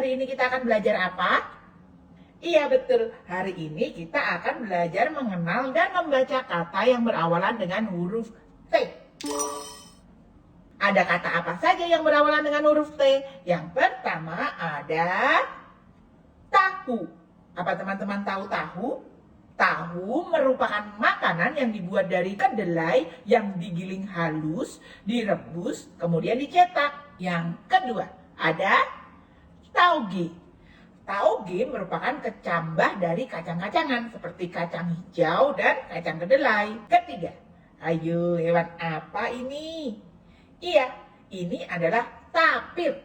hari ini kita akan belajar apa? Iya betul, hari ini kita akan belajar mengenal dan membaca kata yang berawalan dengan huruf T. Ada kata apa saja yang berawalan dengan huruf T? Yang pertama ada tahu. Apa teman-teman tahu tahu? Tahu merupakan makanan yang dibuat dari kedelai yang digiling halus, direbus, kemudian dicetak. Yang kedua, ada tauge. Tauge merupakan kecambah dari kacang-kacangan seperti kacang hijau dan kacang kedelai. Ketiga, ayo hewan apa ini? Iya, ini adalah tapir.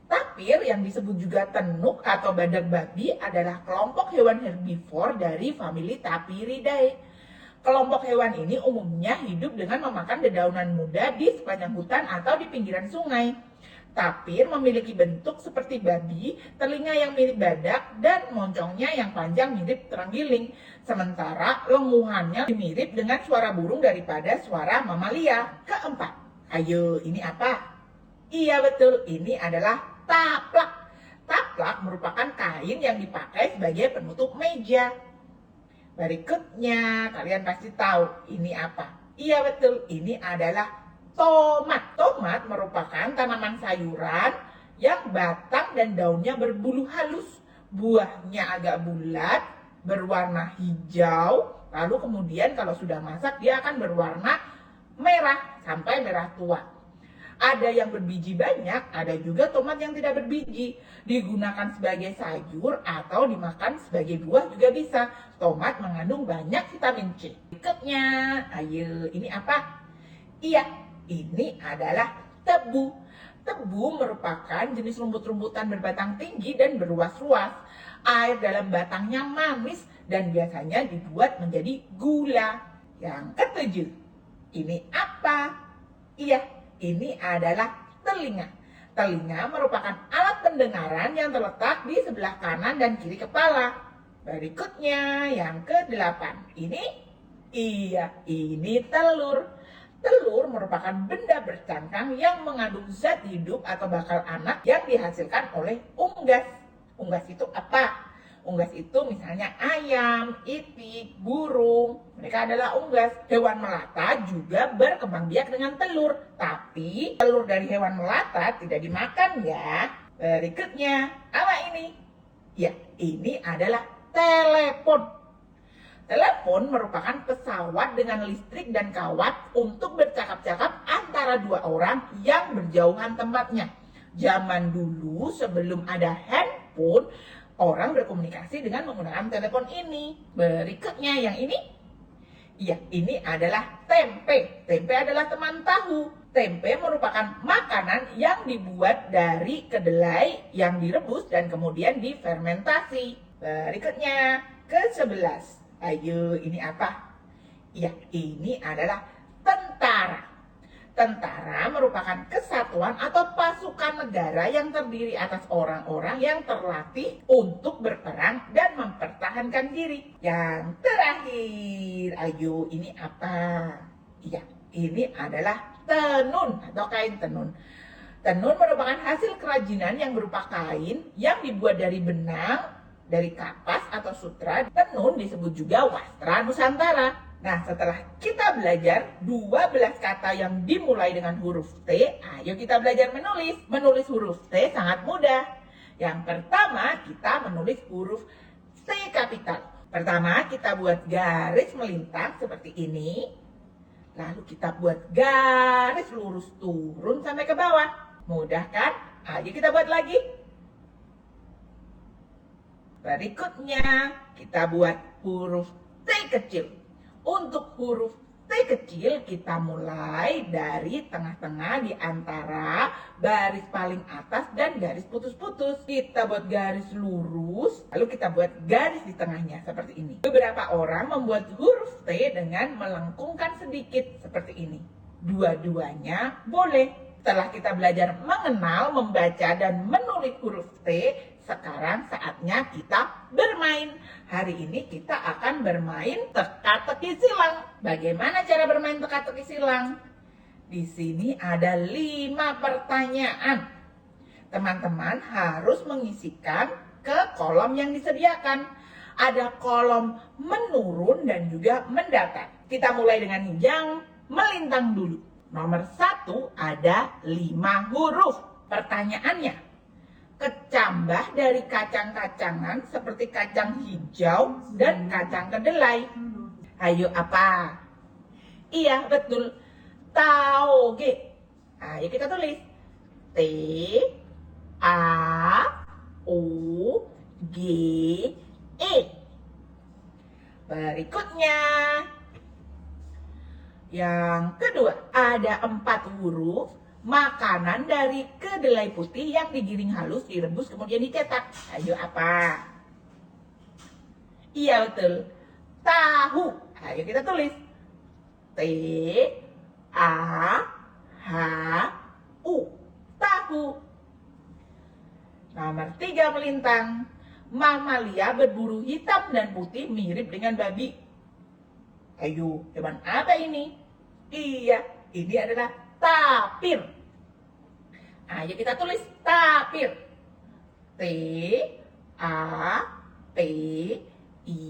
Tapir yang disebut juga tenuk atau badak babi adalah kelompok hewan herbivor dari famili Tapiridae. Kelompok hewan ini umumnya hidup dengan memakan dedaunan muda di sepanjang hutan atau di pinggiran sungai. Tapir memiliki bentuk seperti babi, telinga yang mirip badak, dan moncongnya yang panjang mirip terenggiling. Sementara lenguhannya mirip dengan suara burung daripada suara mamalia. Keempat, ayo ini apa? Iya betul, ini adalah taplak. Taplak merupakan kain yang dipakai sebagai penutup meja. Berikutnya, kalian pasti tahu ini apa? Iya betul, ini adalah tomat. Tomat merupakan tanaman sayuran yang batang dan daunnya berbulu halus. Buahnya agak bulat, berwarna hijau. Lalu kemudian kalau sudah masak dia akan berwarna merah sampai merah tua. Ada yang berbiji banyak, ada juga tomat yang tidak berbiji. Digunakan sebagai sayur atau dimakan sebagai buah juga bisa. Tomat mengandung banyak vitamin C. Berikutnya, ayo ini apa? Iya, ini adalah tebu. Tebu merupakan jenis rumput-rumputan berbatang tinggi dan berruas-ruas. Air dalam batangnya manis dan biasanya dibuat menjadi gula. Yang ketujuh, ini apa? Iya, ini adalah telinga. Telinga merupakan alat pendengaran yang terletak di sebelah kanan dan kiri kepala. Berikutnya yang ke-8. Ini telur. Telur merupakan benda bercangkang yang mengandung zat hidup atau bakal anak yang dihasilkan oleh unggas. Unggas itu apa? Unggas itu misalnya ayam, itik, burung. Mereka adalah unggas. Hewan melata juga berkembang biak dengan telur. Tapi telur dari hewan melata tidak dimakan ya. Berikutnya, apa ini? Ya, ini adalah telepon. Telepon merupakan pesawat dengan listrik dan kawat untuk bercakap-cakap antara dua orang yang berjauhan tempatnya. Zaman dulu sebelum ada handphone, orang berkomunikasi dengan menggunakan telepon ini. Berikutnya yang ini. Ya, ini adalah tempe. Tempe adalah teman tahu. Tempe merupakan makanan yang dibuat dari kedelai yang direbus dan kemudian difermentasi. Berikutnya, ke-11. Ayo, ini apa? Ya, ini adalah tentara. Tentara merupakan kesatuan atau pasukan negara yang terdiri atas orang-orang yang terlatih untuk berperang dan mempertahankan diri. Yang terakhir, ayo ini apa? Ya, ini adalah tenun atau kain tenun. Tenun merupakan hasil kerajinan yang berupa kain yang dibuat dari benang, dari kapas atau sutra. Tenun disebut juga wastra Nusantara. Nah, setelah kita belajar 12 kata yang dimulai dengan huruf T, ayo kita belajar menulis. Menulis huruf T sangat mudah. Yang pertama, kita menulis huruf T kapital. Pertama, kita buat garis melintang seperti ini. Lalu kita buat garis lurus turun sampai ke bawah. Mudah kan? Ayo kita buat lagi. Berikutnya, kita buat huruf T kecil. Untuk huruf T kecil, kita mulai dari tengah-tengah di antara baris paling atas dan garis putus-putus. Kita buat garis lurus, lalu kita buat garis di tengahnya seperti ini. Beberapa orang membuat huruf T dengan melengkungkan sedikit seperti ini. Dua-duanya boleh. Setelah kita belajar mengenal, membaca, dan menulis huruf T, sekarang saatnya kita bermain. Hari ini kita akan bermain teka-teki silang. Bagaimana cara bermain teka-teki silang? Di sini ada 5 pertanyaan. Teman-teman harus mengisikan ke kolom yang disediakan. Ada kolom menurun dan juga mendatar. Kita mulai dengan yang melintang dulu. Nomor 1 ada 5 huruf. Pertanyaannya, kecambah dari kacang-kacangan seperti kacang hijau dan kacang kedelai. Ayo apa? Iya, betul. Tauge. Ayo kita tulis. T A U G E. Berikutnya, yang kedua, ada 4 huruf makanan dari kedelai putih yang digiling halus, direbus, kemudian dicetak. Ayo apa? Iya betul, tahu. Ayo kita tulis. T A H U. Tahu. Nomor 3 melintang. Mamalia berburu hitam dan putih mirip dengan babi. Ayo, hewan apa ini? Iya, ini adalah tapir. Ayo kita tulis tapir. T A P I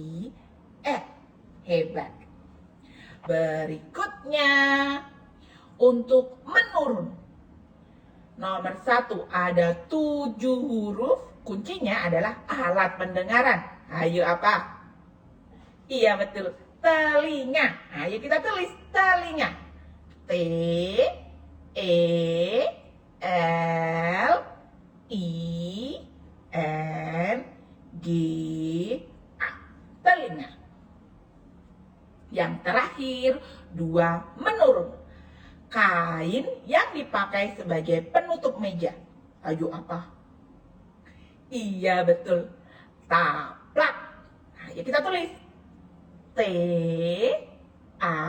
R. Hebat. Berikutnya, untuk menurun. Nomor 1 ada 7 huruf. Kuncinya adalah alat pendengaran. Ayo apa? Iya betul, telinga. Ayo kita tulis telinga. T E L I N G A. Telinga. Yang terakhir, 2 menurun. Kain yang dipakai sebagai penutup meja. Ayo apa? Iya betul, taplak. Ayo kita tulis. T A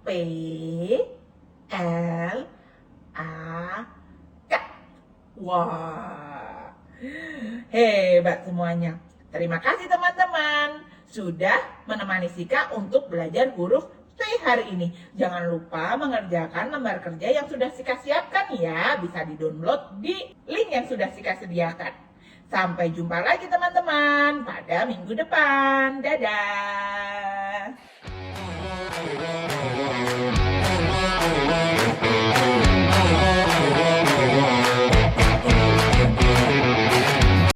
P L A K. Wah, hebat semuanya. Terima kasih teman-teman sudah menemani Sika untuk belajar huruf T hari ini. Jangan lupa mengerjakan lembar kerja yang sudah Sika siapkan ya. Bisa di-download di link yang sudah Sika sediakan. Sampai jumpa lagi teman-teman pada minggu depan. Dadah.